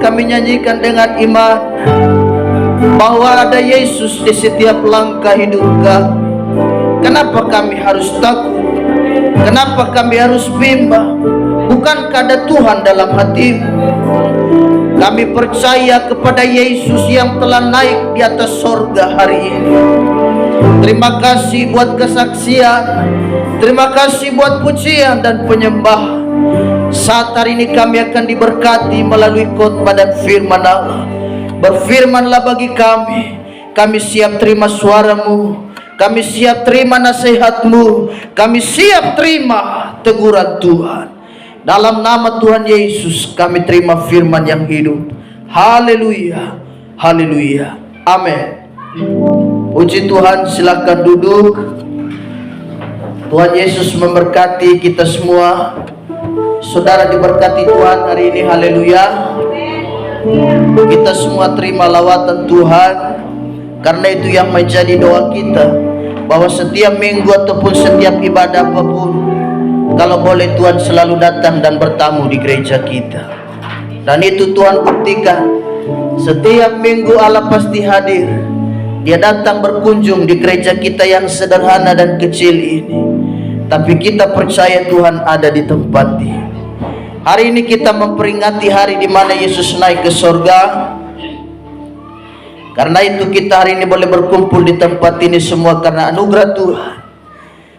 kami nyanyikan dengan iman bahwa ada Yesus di setiap langkah hidup kami. Kenapa kami harus takut? Kenapa kami harus bimbang? Bukankah ada Tuhan dalam hatimu? Kami percaya kepada Yesus yang telah naik di atas sorga hari ini. Terima kasih buat kesaksian, terima kasih buat pujian dan penyembahan. Saat hari ini kami akan diberkati melalui khotbah dan firman Allah. Berfirmanlah bagi kami siap terima suaramu, kami siap terima nasihatmu, kami siap terima teguran Tuhan. Dalam nama Tuhan Yesus kami terima firman yang hidup. Haleluya, haleluya, amin. Puji Tuhan, silakan duduk. Tuhan Yesus memberkati kita semua. Saudara diberkati Tuhan hari ini, haleluya. Kita semua terima lawatan Tuhan. Karena itu yang menjadi doa kita, bahwa setiap minggu ataupun setiap ibadah apapun, kalau boleh Tuhan selalu datang dan bertamu di gereja kita. Dan itu Tuhan buktikan. Setiap minggu Allah pasti hadir. Dia datang berkunjung di gereja kita yang sederhana dan kecil ini. Tapi kita percaya Tuhan ada di tempat ini. Hari ini kita memperingati hari di mana Yesus naik ke sorga. Karena itu kita hari ini boleh berkumpul di tempat ini semua karena anugerah Tuhan.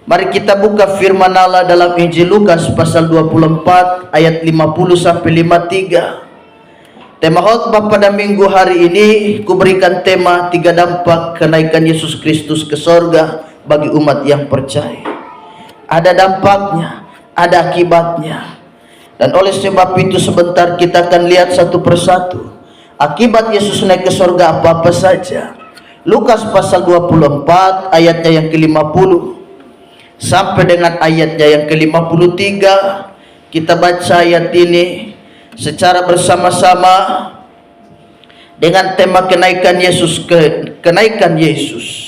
Mari kita buka firman Allah dalam Injil Lukas pasal 24 ayat 50 sampai 53. Tema khotbah pada minggu hari ini kuberikan tema 3 dampak kenaikan Yesus Kristus ke sorga bagi umat yang percaya. Ada dampaknya, ada akibatnya. Dan oleh sebab itu sebentar kita akan lihat satu persatu akibat Yesus naik ke sorga apa-apa saja. Lukas pasal 24 ayatnya yang ke-50 sampai dengan ayatnya yang ke-53. Kita baca ayat ini secara bersama-sama dengan tema kenaikan Yesus, kenaikan Yesus.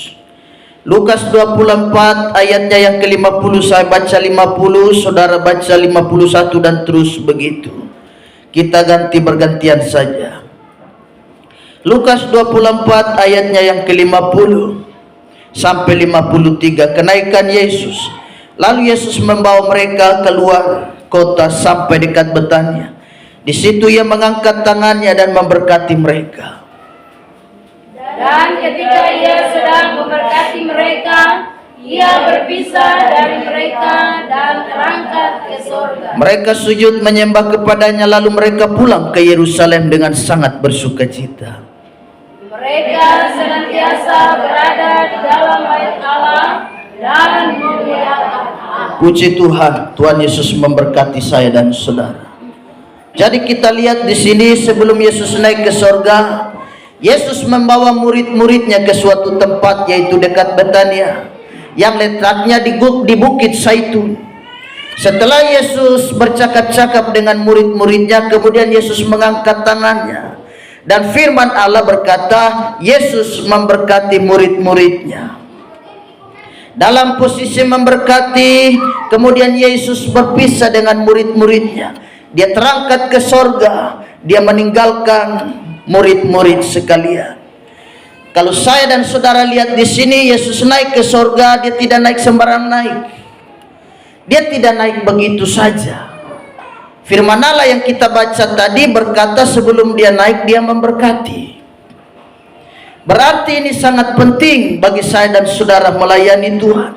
Lukas 24 ayatnya yang ke-50, saya baca 50, saudara baca 51 dan terus begitu. Kita ganti bergantian saja. Lukas 24 ayatnya yang ke-50 sampai 53, kenaikan Yesus. Lalu Yesus membawa mereka keluar kota sampai dekat Betania. Di situ ia mengangkat tangannya dan memberkati mereka. Dan ketika ia sedang memberkati mereka, ia berpisah dari mereka dan terangkat ke surga. Mereka sujud menyembah kepadanya, lalu mereka pulang ke Yerusalem dengan sangat bersukacita. Mereka senantiasa berada di dalam bait Allah dan memuliakan Allah. Puji Tuhan, Tuhan Yesus memberkati saya dan saudara. Jadi kita lihat di sini sebelum Yesus naik ke sorga, Yesus membawa murid-muridnya ke suatu tempat yaitu dekat Betania yang letaknya di Bukit Zaitun. Setelah Yesus bercakap-cakap dengan murid-muridnya, kemudian Yesus mengangkat tangannya dan firman Allah berkata, Yesus memberkati murid-muridnya. Dalam posisi memberkati, kemudian Yesus berpisah dengan murid-muridnya. Dia terangkat ke sorga, dia meninggalkan murid-murid sekalian. Kalau saya dan saudara lihat di sini, Yesus naik ke sorga, dia tidak naik sembarang naik. Dia tidak naik begitu saja. Firman Allah yang kita baca tadi berkata sebelum dia naik, dia memberkati. Berarti ini sangat penting bagi saya dan saudara melayani Tuhan.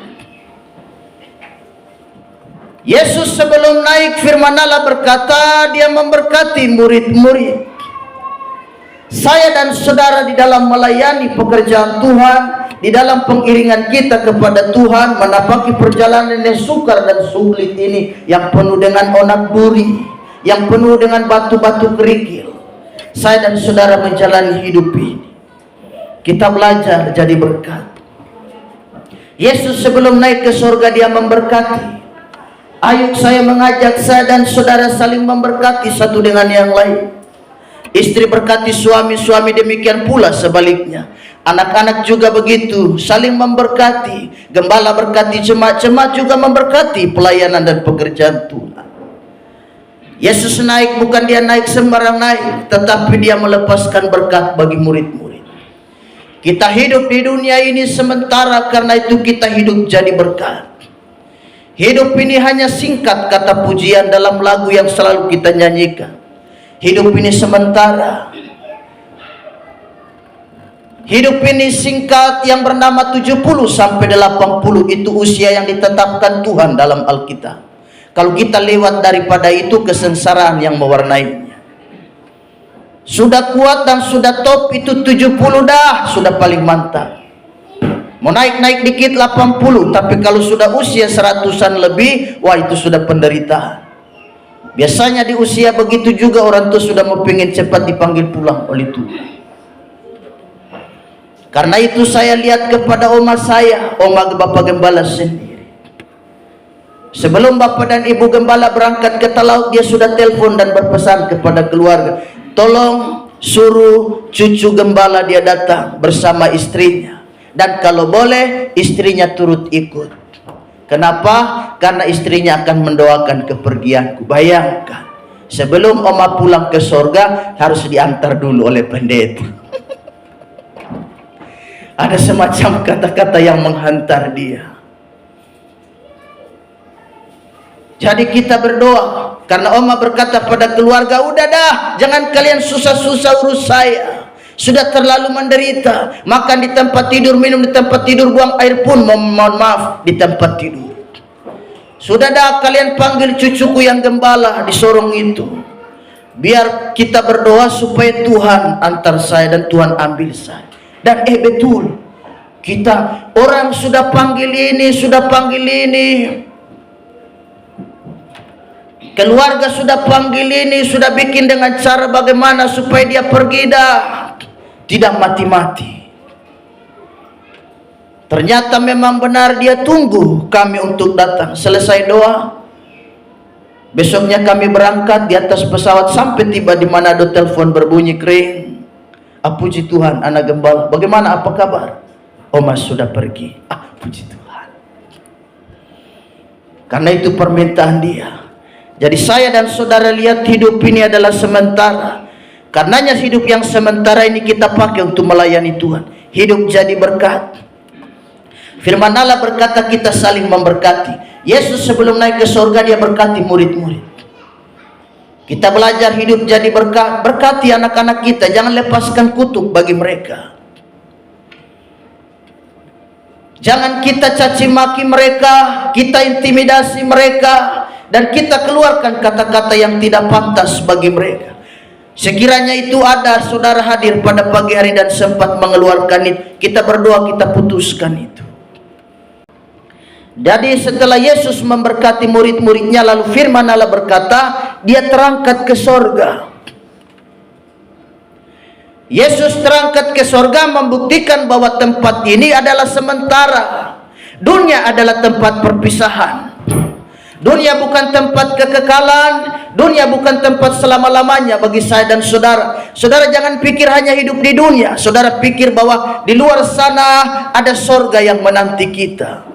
Yesus sebelum naik, firman Allah berkata dia memberkati murid-murid. Saya dan saudara di dalam melayani pekerjaan Tuhan, di dalam pengiringan kita kepada Tuhan, menapaki perjalanan yang sukar dan sulit ini, yang penuh dengan onak duri, yang penuh dengan batu-batu kerikil. Saya dan saudara menjalani hidup ini, kita belajar jadi berkat. Yesus sebelum naik ke surga dia memberkati. Ayo saya mengajak saya dan saudara saling memberkati satu dengan yang lain. Istri berkati suami, suami demikian pula sebaliknya. Anak-anak juga begitu, saling memberkati. Gembala berkati jemaat, jemaat juga memberkati pelayanan dan pekerjaan Tuhan. Yesus naik, bukan dia naik sembarang naik, tetapi dia melepaskan berkat bagi murid-murid. Kita hidup di dunia ini sementara, karena itu kita hidup jadi berkat. Hidup ini hanya singkat, kata pujian dalam lagu yang selalu kita nyanyikan. Hidup ini sementara. Hidup ini singkat, yang bernama 70 sampai 80 itu usia yang ditetapkan Tuhan dalam Alkitab. Kalau kita lewat daripada itu, kesengsaraan yang mewarnainya. Sudah kuat dan sudah top itu 70 dah, sudah paling mantap. Mau naik-naik dikit 80, tapi kalau sudah usia 100-an lebih, wah itu sudah penderitaan. Biasanya di usia begitu juga orang tua sudah mau pengen cepat dipanggil pulang oleh Tuhan. Karena itu saya lihat kepada oma saya, oma Bapak Gembala sendiri. Sebelum Bapak dan Ibu Gembala berangkat ke laut, dia sudah telepon dan berpesan kepada keluarga, tolong suruh cucu Gembala dia datang bersama istrinya. Dan kalau boleh, istrinya turut ikut. Kenapa? Karena istrinya akan mendoakan kepergianku. Bayangkan, sebelum oma pulang ke sorga, harus diantar dulu oleh pendeta. Ada semacam kata-kata yang menghantar dia. Jadi kita berdoa, karena oma berkata pada keluarga, udah dah, jangan kalian susah-susah urus saya. Sudah terlalu menderita, makan di tempat tidur, minum di tempat tidur, buang air pun mohon maaf di tempat tidur. Sudah dah, kalian panggil cucuku yang gembala di sorong itu. Biar kita berdoa supaya Tuhan antar saya dan Tuhan ambil saya. Dan betul, kita orang sudah panggil ini, sudah panggil ini, keluarga sudah panggil ini, sudah bikin dengan cara bagaimana supaya dia pergi dah, tidak mati-mati. Ternyata memang benar dia tunggu kami untuk datang. Selesai doa, besoknya kami berangkat di atas pesawat sampai tiba di Manado, telepon berbunyi kering. Puji Tuhan, anak gembala, bagaimana, apa kabar? Oma sudah pergi. Puji Tuhan. Karena itu permintaan dia. Jadi saya dan saudara lihat hidup ini adalah sementara. Karenanya hidup yang sementara ini kita pakai untuk melayani Tuhan. Hidup jadi berkat. Firman Allah berkata kita saling memberkati. Yesus sebelum naik ke surga dia berkati murid-murid. Kita belajar hidup jadi berkat. Berkati anak-anak kita, jangan lepaskan kutuk bagi mereka. Jangan kita caci maki mereka, kita intimidasi mereka, dan kita keluarkan kata-kata yang tidak pantas bagi mereka. Sekiranya itu ada saudara hadir pada pagi hari dan sempat mengeluarkan itu, kita berdoa, kita putuskan itu. Jadi setelah Yesus memberkati murid-muridnya, lalu firman Allah berkata, dia terangkat ke sorga. Yesus terangkat ke sorga membuktikan bahwa tempat ini adalah sementara. Dunia adalah tempat perpisahan. Dunia bukan tempat kekekalan. Dunia bukan tempat selama-lamanya bagi saya dan saudara. Saudara jangan pikir hanya hidup di dunia. Saudara pikir bahwa di luar sana ada sorga yang menanti kita.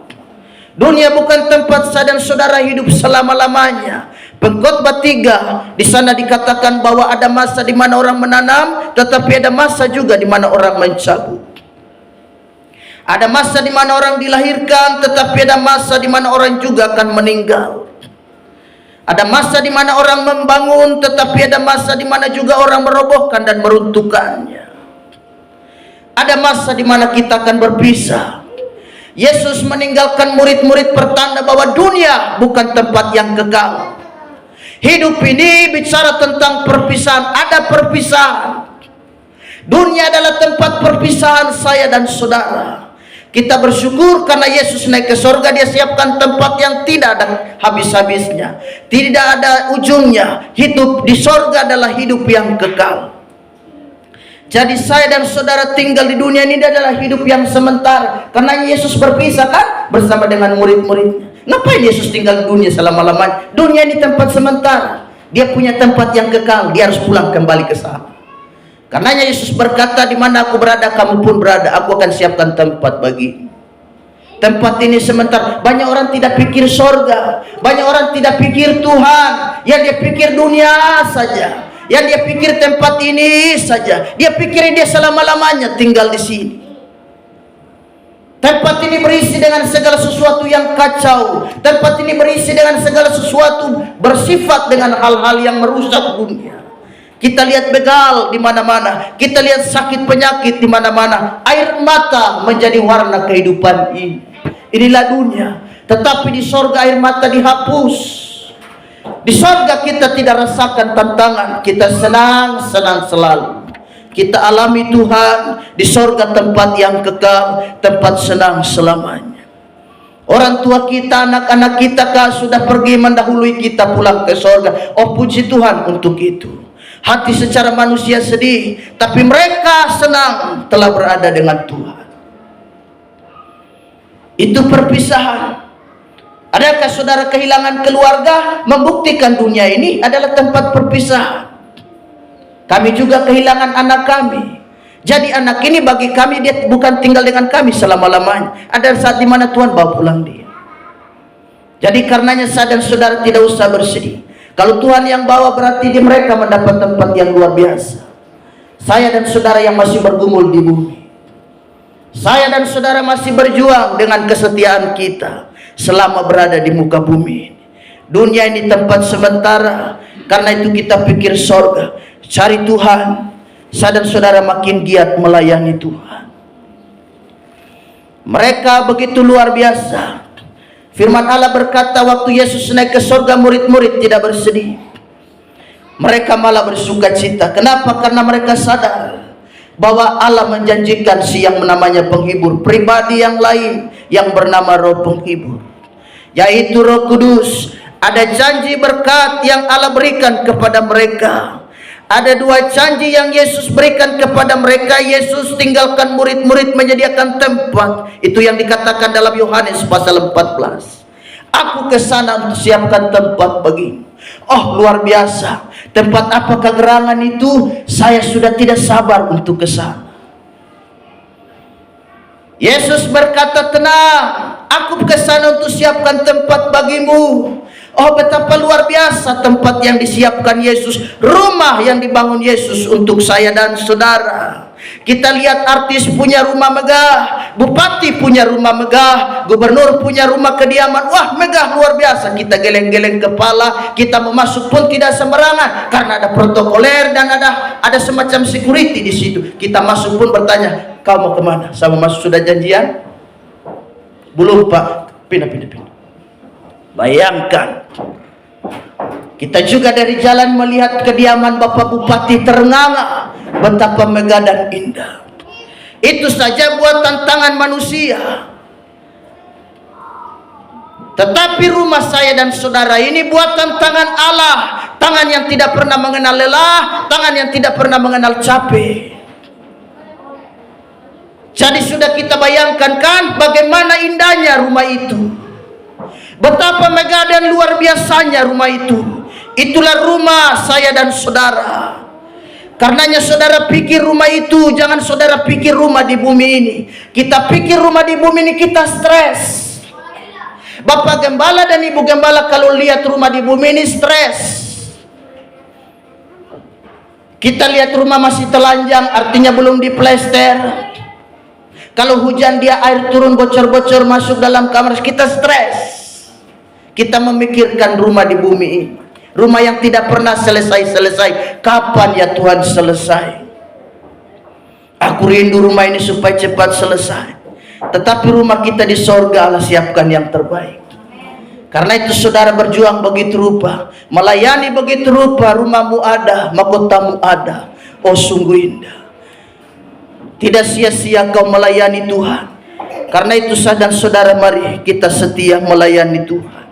Dunia bukan tempat saya dan saudara hidup selama-lamanya. Pengkhotbah 3 di sana dikatakan bahwa ada masa di mana orang menanam, tetapi ada masa juga di mana orang mencabut. Ada masa di mana orang dilahirkan, tetapi ada masa di mana orang juga akan meninggal. Ada masa di mana orang membangun, tetapi ada masa di mana juga orang merobohkan dan meruntuhkannya. Ada masa di mana kita akan berpisah. Yesus meninggalkan murid-murid pertanda bahwa dunia bukan tempat yang kekal. Hidup ini bicara tentang perpisahan. Ada perpisahan. Dunia adalah tempat perpisahan saya dan saudara. Kita bersyukur karena Yesus naik ke sorga. Dia siapkan tempat yang tidak ada habis-habisnya, tidak ada ujungnya. Hidup di sorga adalah hidup yang kekal. Jadi saya dan saudara tinggal di dunia ini adalah hidup yang sementara. Karena Yesus berpisah kan bersama dengan murid-muridnya. Ngapain Yesus tinggal di dunia selama-lamanya? Dunia ini tempat sementara. Dia punya tempat yang kekal. Dia harus pulang kembali ke sana. Karenanya Yesus berkata, di mana aku berada, kamu pun berada. Aku akan siapkan tempat bagimu. Tempat ini sementara. Banyak orang tidak pikir sorga, banyak orang tidak pikir Tuhan. Yang dia pikir dunia saja, yang dia pikir tempat ini saja. Dia pikirin dia selama-lamanya tinggal di sini. Tempat ini berisi dengan segala sesuatu yang kacau. Tempat ini berisi dengan segala sesuatu bersifat dengan hal-hal yang merusak dunia. Kita lihat begal di mana-mana, kita lihat sakit penyakit di mana-mana. Air mata menjadi warna kehidupan ini. Inilah dunia. Tetapi di sorga air mata dihapus. Di sorga kita tidak rasakan tantangan, kita senang-senang selalu. Kita alami Tuhan di sorga, tempat yang kekal, tempat senang selamanya. Orang tua kita, anak-anak kita sudah pergi mendahului kita pulang ke sorga. Oh, puji Tuhan untuk itu. Hati secara manusia sedih, tapi mereka senang telah berada dengan Tuhan. Itu perpisahan. Adakah saudara kehilangan keluarga? Membuktikan dunia ini adalah tempat perpisahan. Kami juga kehilangan anak kami. Jadi anak ini bagi kami dia bukan tinggal dengan kami selama-lamanya. Ada saat dimana Tuhan bawa pulang dia. Jadi karenanya saya dan saudara tidak usah bersedih. Kalau Tuhan yang bawa berarti di mereka mendapat tempat yang luar biasa. Saya dan saudara yang masih bergumul di bumi, saya dan saudara masih berjuang dengan kesetiaan kita selama berada di muka bumi. Dunia ini tempat sementara. Karena itu kita pikir sorga, cari Tuhan. Saya dan saudara makin giat melayani Tuhan. Mereka begitu luar biasa. Firman Allah berkata, waktu Yesus naik ke sorga, murid-murid tidak bersedih. Mereka malah bersuka cita. Kenapa? Karena mereka sadar bahwa Allah menjanjikan si yang namanya penghibur, pribadi yang lain yang bernama Roh Penghibur, yaitu Roh Kudus. Ada janji berkat yang Allah berikan kepada mereka. Ada dua janji yang Yesus berikan kepada mereka. Yesus tinggalkan murid-murid menyediakan tempat. Itu yang dikatakan dalam Yohanes pasal 14. Aku ke sana untuk siapkan tempat bagimu. Oh, luar biasa. Tempat apakah gerangan itu? Saya sudah tidak sabar untuk ke sana. Yesus berkata, tenang, aku ke sana untuk siapkan tempat bagimu. Oh, betapa luar biasa tempat yang disiapkan Yesus, rumah yang dibangun Yesus untuk saya dan saudara. Kita lihat artis punya rumah megah, bupati punya rumah megah, gubernur punya rumah kediaman. Wah, megah luar biasa. Kita geleng-geleng kepala, kita mau masuk pun tidak sembarangan karena ada protokoler dan ada semacam security di situ. Kita masuk pun bertanya, kau mau kemana? Sama masuk sudah janjian? Belum, Pak. Pindah. Bayangkan, kita juga dari jalan melihat kediaman Bapak Bupati terenganga, betapa megah dan indah. Itu saja buatan tangan manusia. Tetapi rumah saya dan saudara ini buatan tangan Allah, tangan yang tidak pernah mengenal lelah, tangan yang tidak pernah mengenal capek. Jadi sudah kita bayangkan kan bagaimana indahnya rumah itu. Betapa megah dan luar biasanya rumah itu. Itulah rumah saya dan saudara. Karenanya saudara pikir rumah itu, jangan saudara pikir rumah di bumi ini. Kita pikir rumah di bumi ini kita stres. Bapak Gembala dan Ibu Gembala kalau lihat rumah di bumi ini stres. Kita lihat rumah masih telanjang, artinya belum diplester. Kalau hujan dia air turun bocor-bocor masuk dalam kamar, kita stres. Kita memikirkan rumah di bumi ini, rumah yang tidak pernah selesai-selesai. Kapan ya Tuhan selesai? Aku rindu rumah ini supaya cepat selesai. Tetapi rumah kita di sorga Allah siapkan yang terbaik. Karena itu saudara berjuang begitu rupa, melayani begitu rupa. Rumahmu ada, mahkotamu ada. Oh, sungguh indah. Tidak sia-sia kau melayani Tuhan. Karena itu saya dan saudara mari kita setia melayani Tuhan.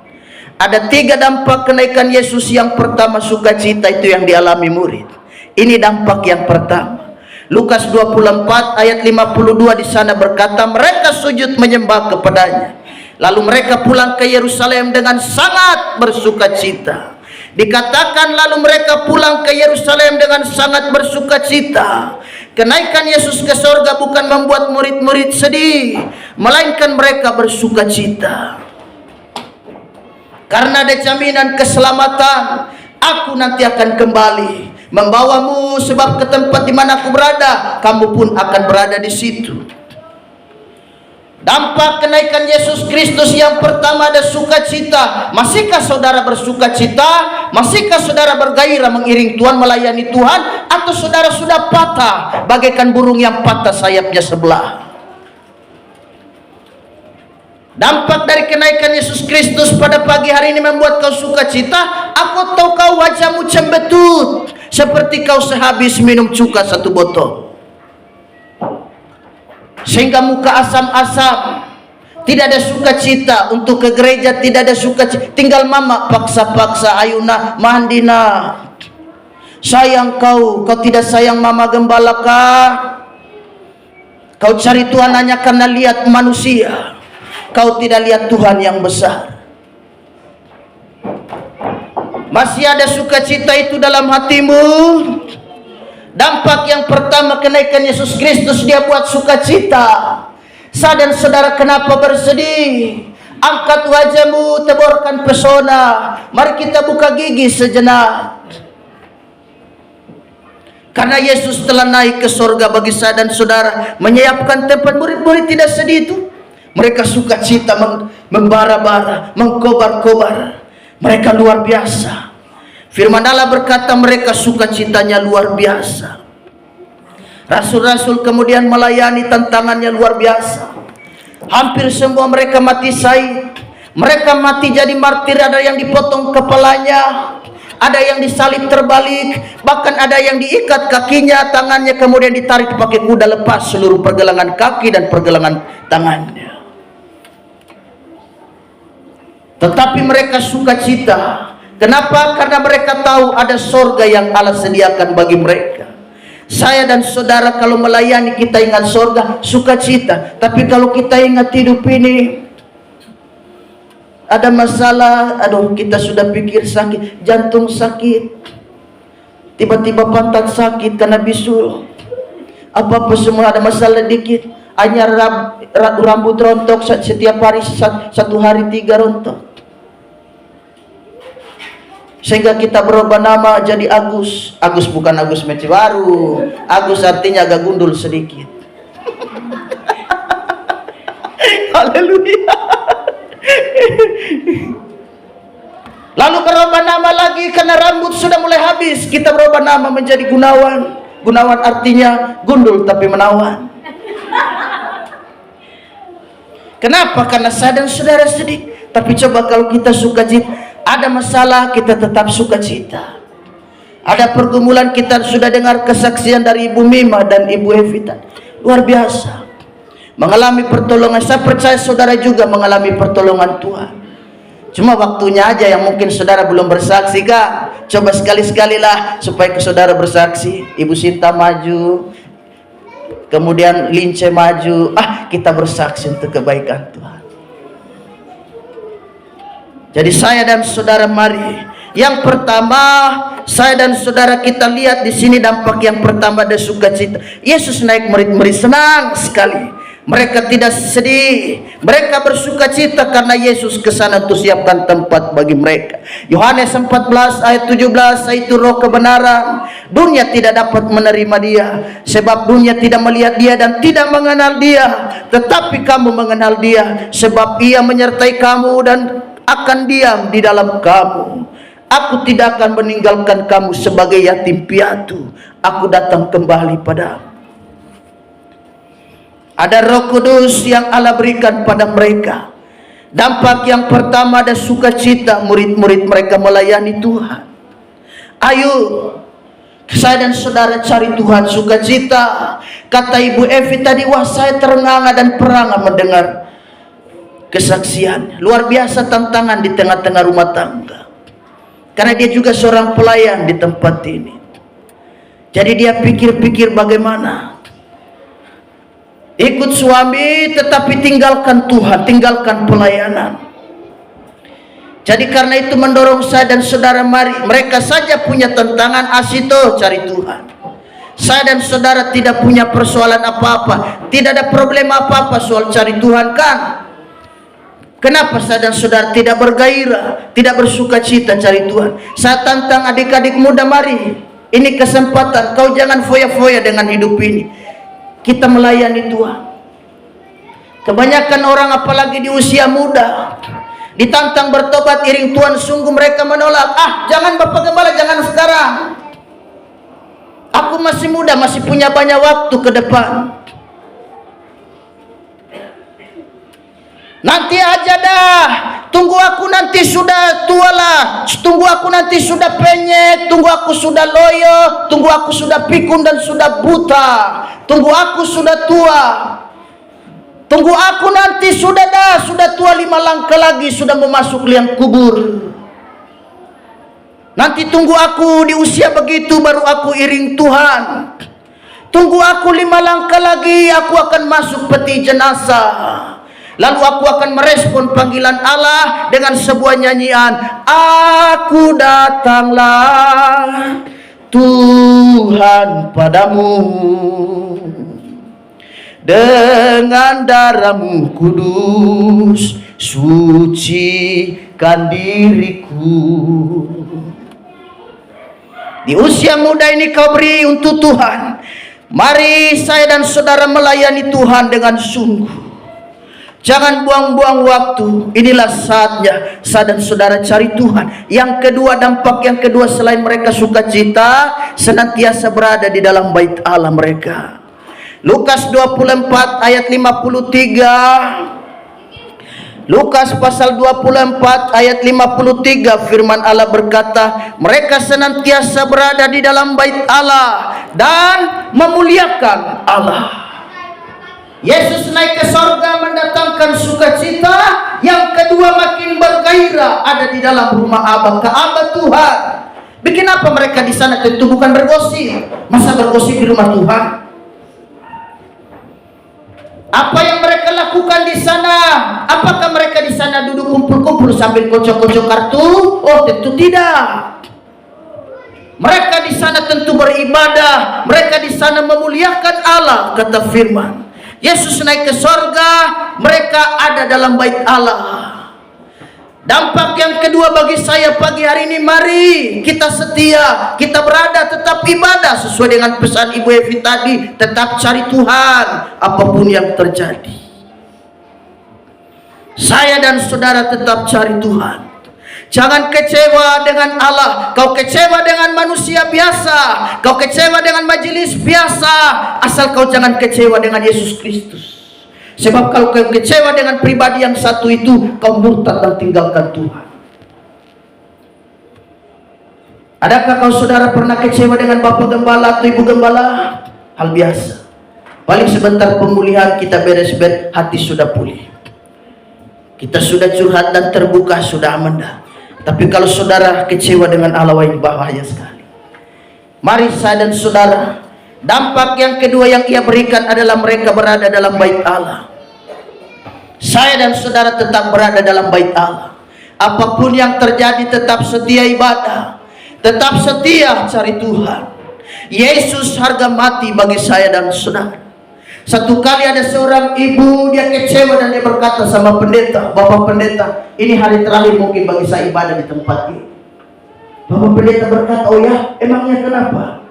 Ada 3 dampak kenaikan Yesus. Yang pertama, sukacita itu yang dialami murid. Ini dampak yang pertama. Lukas 24 ayat 52 di sana berkata, mereka sujud menyembah kepadanya. Lalu mereka pulang ke Yerusalem dengan sangat bersukacita. Dikatakan lalu mereka pulang ke Yerusalem dengan sangat bersukacita. Kenaikan Yesus ke sorga bukan membuat murid-murid sedih, melainkan mereka bersuka cita. Karena ada jaminan keselamatan, aku nanti akan kembali membawamu, sebab ke tempat di mana aku berada, kamu pun akan berada di situ. Dampak kenaikan Yesus Kristus yang pertama ada sukacita. Masihkah saudara bersuka cita? Masihkah saudara bergairah mengiring Tuhan, melayani Tuhan? Atau saudara sudah patah bagaikan burung yang patah sayapnya sebelah? Dampak dari kenaikan Yesus Kristus pada pagi hari ini membuat kau sukacita. Aku tahu kau wajahmu cembetut, seperti kau sehabis minum cuka 1 botol, sehingga muka asam-asam. Tidak ada sukacita untuk ke gereja, tidak ada sukacita. Tinggal mama paksa-paksa, ayuna mandina. Sayang kau tidak sayang mama gembala kah? Kau cari Tuhan hanya karena lihat manusia. Kau tidak lihat Tuhan yang besar. Masih ada sukacita itu dalam hatimu? Dampak yang pertama kenaikan Yesus Kristus, dia buat sukacita. Saya dan saudara kenapa bersedih? Angkat wajahmu, teborkan pesona. Mari kita buka gigi sejenak. Karena Yesus telah naik ke sorga bagi saya dan saudara, menyiapkan tempat. Murid-murid tidak sedih itu. Mereka sukacita, membara-bara, mengkobar-kobar. Mereka luar biasa. Firman Allah berkata mereka sukacitanya luar biasa. Rasul-rasul kemudian melayani, tantangannya luar biasa. Hampir semua mereka mati syahid. Mereka mati jadi martir. Ada yang dipotong kepalanya, ada yang disalib terbalik, bahkan ada yang diikat kakinya, tangannya kemudian ditarik pakai kuda, lepas seluruh pergelangan kaki dan pergelangan tangannya. Tetapi mereka sukacita. Kenapa? Karena mereka tahu ada sorga yang Allah sediakan bagi mereka. Saya dan saudara kalau melayani kita ingat sorga, sukacita. Tapi kalau kita ingat hidup ini, ada masalah, aduh kita sudah pikir sakit, jantung sakit, tiba-tiba pantat sakit karena bisul, apa-apa semua ada masalah dikit, hanya rambut rontok setiap hari, 1 hari 3 rontok. Sehingga kita berubah nama jadi Agus. Agus bukan Agus Meci baru. Agus artinya agak gundul sedikit. Haleluya. Lalu berubah nama lagi karena rambut sudah mulai habis. Kita berubah nama menjadi Gunawan. Gunawan artinya gundul tapi menawan. Kenapa? Karena saya dan saudara sedih. Tapi coba kalau kita sukacita, ada masalah kita tetap sukacita. Ada pergumulan, kita sudah dengar kesaksian dari Ibu Mima dan Ibu Evita, luar biasa, mengalami pertolongan. Saya percaya saudara juga mengalami pertolongan Tuhan. Cuma waktunya aja yang mungkin saudara belum bersaksi kan. Coba sekali-sekalilah supaya ke saudara bersaksi. Ibu Sinta maju, kemudian Lince maju. Kita bersaksi untuk kebaikan Tuhan. Jadi saya dan saudara mari. Yang pertama, saya dan saudara kita lihat di sini dampak yang pertama ada sukacita. Yesus naik, murid-murid senang sekali. Mereka tidak sedih. Mereka bersukacita karena Yesus kesana untuk siapkan tempat bagi mereka. Yohanes 14 ayat 17, itu roh kebenaran. Dunia tidak dapat menerima dia, sebab dunia tidak melihat dia dan tidak mengenal dia. Tetapi kamu mengenal dia, sebab ia menyertai kamu dan akan diam di dalam kamu. Aku tidak akan meninggalkan kamu sebagai yatim piatu. Aku datang kembali padamu. Ada Roh Kudus yang Allah berikan pada mereka. Dampak yang pertama ada sukacita. Murid-murid mereka melayani Tuhan. Ayo saya dan saudara cari Tuhan sukacita. Kata Ibu Evi tadi, wah saya terengah dan perangah mendengar kesaksian. Luar biasa tantangan di tengah-tengah rumah tangga. Karena dia juga seorang pelayan di tempat ini. Jadi dia pikir-pikir bagaimana ikut suami tetapi tinggalkan Tuhan, tinggalkan pelayanan. Jadi karena itu mendorong saya dan saudara mari. Mereka saja punya tantangan, asito cari Tuhan. Saya dan saudara tidak punya persoalan apa-apa, tidak ada problem apa-apa soal cari Tuhan, kan? Kenapa saya dan saudara tidak bergairah, tidak bersuka cita cari Tuhan? Saya tantang adik-adik muda, mari, ini kesempatan. Kau jangan foya-foya dengan hidup ini. Kita melayani Tuhan. Kebanyakan orang apalagi di usia muda ditantang bertobat iring Tuhan, sungguh mereka menolak. Jangan Bapak Gembala, jangan sekarang. Aku masih muda, masih punya banyak waktu ke depan. Nanti aja dah. Tunggu aku nanti sudah tua lah. Tunggu aku nanti sudah penyet. Tunggu aku sudah loyo. Tunggu aku sudah pikun dan sudah buta. Tunggu aku sudah tua. Tunggu aku nanti sudah tua 5 langkah lagi sudah memasuki liang kubur. Nanti tunggu aku di usia begitu baru aku iring Tuhan. Tunggu aku 5 langkah lagi aku akan masuk peti jenazah. Lalu aku akan merespon panggilan Allah dengan sebuah nyanyian. Aku datanglah Tuhan padamu, dengan darah-Mu kudus sucikan diriku. Di usia muda ini kau beri untuk Tuhan. Mari saya dan saudara melayani Tuhan dengan sungguh. Jangan buang-buang waktu. Inilah saatnya saya dan saudara cari Tuhan. Yang kedua, dampak yang kedua selain mereka sukacita, senantiasa berada di dalam bait Allah mereka. Lukas 24 ayat 53. Lukas pasal 24 ayat 53, firman Allah berkata, mereka senantiasa berada di dalam bait Allah dan memuliakan Allah. Yesus naik ke sorga mendatangkan sukacita. Yang kedua, makin bergairah ada di dalam rumah Abah, ke Abah Tuhan. Bikin apa mereka di sana? Tentu bukan bergosip. Masa bergosip di rumah Tuhan? Apa yang mereka lakukan di sana? Apakah mereka di sana duduk kumpul-kumpul sambil kocok-kocok kartu? Oh, tentu tidak. Mereka di sana tentu beribadah. Mereka di sana memuliakan Allah, kata firman. Yesus naik ke sorga, mereka ada dalam bait Allah. Dampak yang kedua bagi saya pagi hari ini, mari kita setia, kita berada tetap ibadah sesuai dengan pesan Ibu Evi tadi, tetap cari Tuhan apapun yang terjadi. Saya dan saudara tetap cari Tuhan. Jangan kecewa dengan Allah. Kau kecewa dengan manusia biasa, kau kecewa dengan majelis biasa, asal kau jangan kecewa dengan Yesus Kristus. Sebab kalau kau kecewa dengan pribadi yang satu itu, kau murtad dan tinggalkan Tuhan. Adakah kau saudara pernah kecewa dengan Bapak Gembala atau Ibu Gembala? Hal biasa. Paling sebentar pemulihan kita beres-beres, hati sudah pulih. Kita sudah curhat dan terbuka, sudah aman dah. Tapi kalau saudara kecewa dengan Allah, yang bahaya sekali. Mari saya dan saudara, dampak yang kedua yang ia berikan adalah mereka berada dalam bait Allah. Saya dan saudara tetap berada dalam bait Allah. Apapun yang terjadi tetap setia ibadah, tetap setia cari Tuhan. Yesus harga mati bagi saya dan saudara. Satu kali ada seorang ibu, dia kecewa dan dia berkata sama pendeta, Bapak Pendeta, ini hari terakhir mungkin bagi saya ibadah di tempat ini. Bapak Pendeta berkata, oh ya, emangnya kenapa?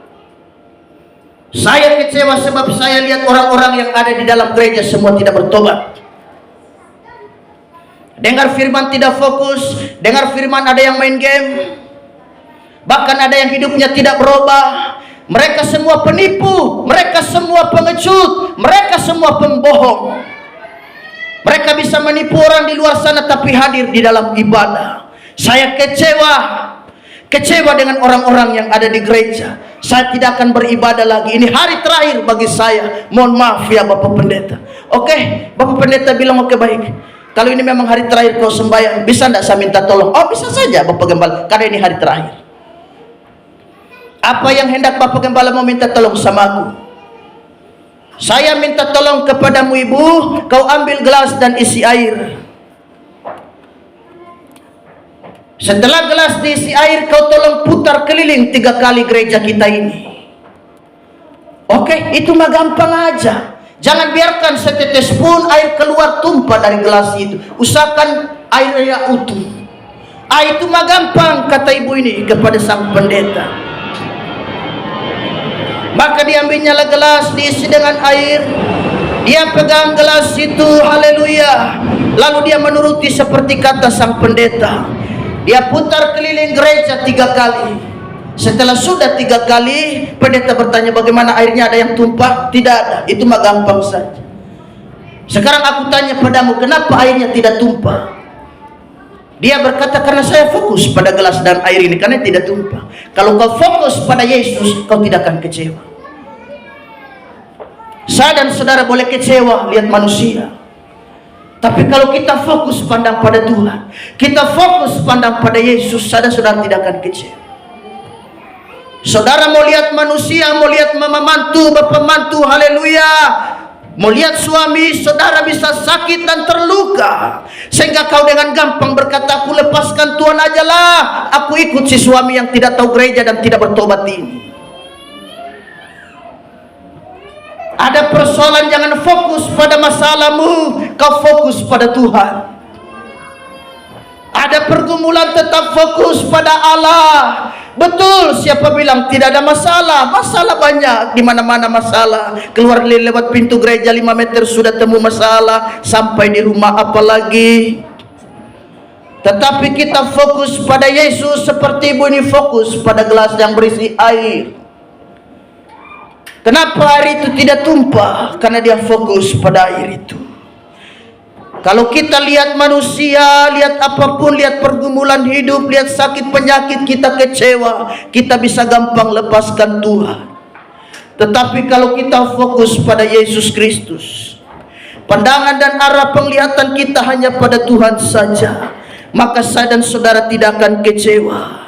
Saya kecewa sebab saya lihat orang-orang yang ada di dalam gereja semua tidak bertobat. Dengar firman tidak fokus, dengar firman ada yang main game, bahkan ada yang hidupnya tidak berubah. Mereka semua penipu, mereka semua pengecut, mereka semua pembohong. Mereka bisa menipu orang di luar sana tapi hadir di dalam ibadah. Saya kecewa dengan orang-orang yang ada di gereja. Saya tidak akan beribadah lagi. Ini hari terakhir bagi saya. Mohon maaf ya Bapak Pendeta. Oke, Bapak Pendeta bilang oke, baik. Kalau ini memang hari terakhir kau sembahyang, bisa tidak saya minta tolong? Oh, bisa saja Bapak Gembala, karena ini hari terakhir. Apa yang hendak Bapak Gembala mau minta tolong sama aku? Saya minta tolong kepadamu Ibu, kau ambil gelas dan isi air. Setelah gelas diisi air, kau tolong putar keliling 3 kali gereja kita ini. Oke, itu mah gampang aja. Jangan biarkan setetes pun air keluar tumpah dari gelas itu. Usahakan airnya utuh. Itu mah gampang, kata ibu ini kepada sang pendeta. Maka diambilnya gelas, diisi dengan air. Dia pegang gelas itu, haleluya. Lalu dia menuruti seperti kata sang pendeta. Dia putar keliling gereja 3 kali. Setelah sudah 3 kali, pendeta bertanya, bagaimana airnya, ada yang tumpah? Tidak ada, itu mah gampang saja. Sekarang aku tanya padamu, kenapa airnya tidak tumpah? Dia berkata, karena saya fokus pada gelas dan air ini, karena tidak tumpah. Kalau kau fokus pada Yesus, kau tidak akan kecewa. Saya dan saudara boleh kecewa lihat manusia, tapi kalau kita fokus pandang pada Tuhan, kita fokus pandang pada Yesus, saya dan saudara tidak akan kecewa. Saudara mau lihat manusia, mau lihat mama mantu, bapak mantu, haleluya, mau lihat suami saudara bisa sakit dan terluka, sehingga kau dengan gampang berkata, aku lepaskan Tuhan aja lah, aku ikut si suami yang tidak tahu gereja dan tidak bertobat ini. Ada persoalan, jangan fokus pada masalahmu, kau fokus pada Tuhan. Ada pergumulan, tetap fokus pada Allah. Betul, siapa bilang tidak ada masalah? Masalah banyak, di mana-mana masalah. Keluar lewat pintu gereja 5 meter sudah temu masalah, sampai di rumah apalagi. Tetapi kita fokus pada Yesus seperti ibu ini fokus pada gelas yang berisi air. Kenapa air itu tidak tumpah? Karena dia fokus pada air itu. Kalau kita lihat manusia, lihat apapun, lihat pergumulan hidup, lihat sakit penyakit, kita kecewa, kita bisa gampang lepaskan Tuhan. Tetapi kalau kita fokus pada Yesus Kristus, pandangan dan arah penglihatan kita hanya pada Tuhan saja, maka saya dan saudara tidak akan kecewa.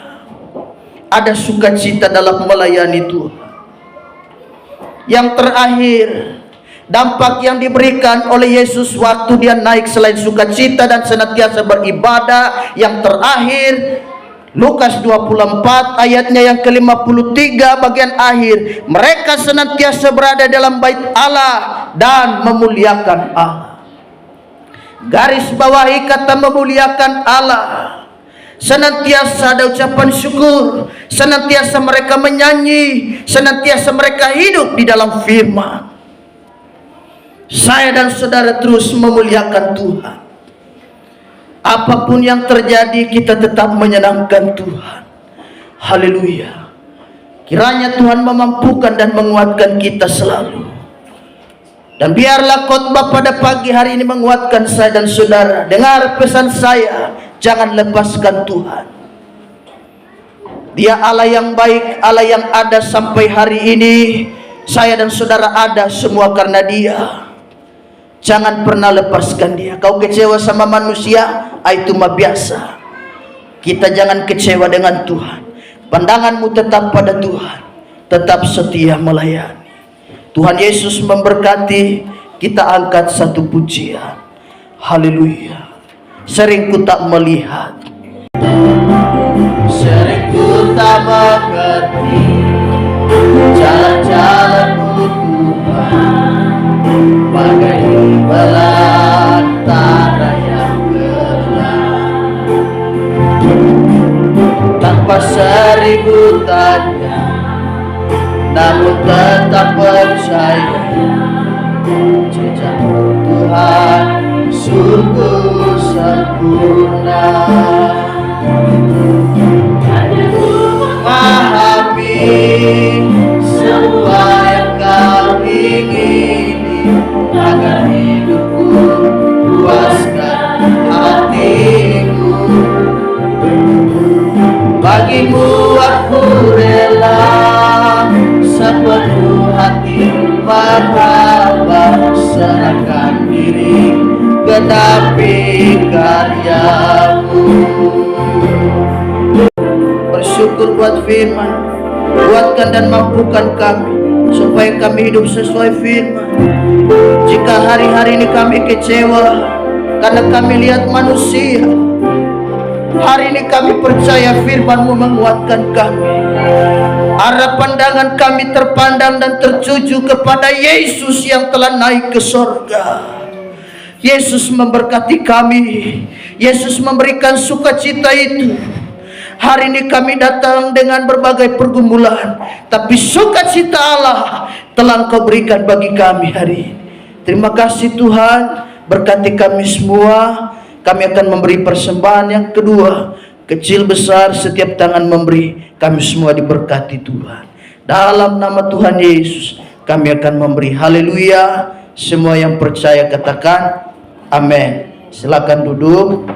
Ada sukacita dalam melayani Tuhan. Yang terakhir, dampak yang diberikan oleh Yesus waktu dia naik selain sukacita dan senantiasa beribadah, yang terakhir Lukas 24 ayatnya yang ke-53 bagian akhir, mereka senantiasa berada dalam bait Allah dan memuliakan Allah. Garis bawahi kata memuliakan Allah. Senantiasa ada ucapan syukur, senantiasa mereka menyanyi, senantiasa mereka hidup di dalam firman. Saya dan saudara terus memuliakan Tuhan. Apapun yang terjadi, kita tetap menyenangkan Tuhan. Haleluya. Kiranya Tuhan memampukan dan menguatkan kita selalu. Dan biarlah khotbah pada pagi hari ini menguatkan saya dan saudara. Dengar pesan saya, jangan lepaskan Tuhan. Dia Allah yang baik, Allah yang ada sampai hari ini. Saya dan saudara ada semua karena Dia. Jangan pernah lepaskan Dia. Kau kecewa sama manusia, itu mah biasa. Kita jangan kecewa dengan Tuhan. Pandanganmu tetap pada Tuhan, tetap setia melayani. Tuhan Yesus memberkati. Kita angkat satu pujian. Haleluya. Sering ku tak melihat, sering ku tak mengerti jalan-jalanmu Tuhan, bagai belantara yang gelap. Tanpa seribu tanya, namun tetap percaya, jejak Tuhan sungguh sempurna. Memahami semua yang kau ingini, agar hidupku puaskan hatimu. Bagimu aku rela sepenuh hati berhamba, serahkan diri genapi karyamu. Bersyukur buat firman, kuatkan dan mampukan kami supaya kami hidup sesuai firman. Jika hari-hari ini kami kecewa karena kami lihat manusia, hari ini kami percaya firman-Mu menguatkan kami. Arah pandangan kami terpandang dan tertuju kepada Yesus yang telah naik ke sorga. Yesus memberkati kami. Yesus memberikan sukacita itu. Hari ini kami datang dengan berbagai pergumulan, tapi sukacita Allah telah Engkau berikan bagi kami hari ini. Terima kasih Tuhan, berkati kami semua. Kami akan memberi persembahan yang kedua. Kecil besar setiap tangan memberi, kami semua diberkati Tuhan. Dalam nama Tuhan Yesus kami akan memberi. Haleluya. Semua yang percaya katakan amin. Silakan duduk.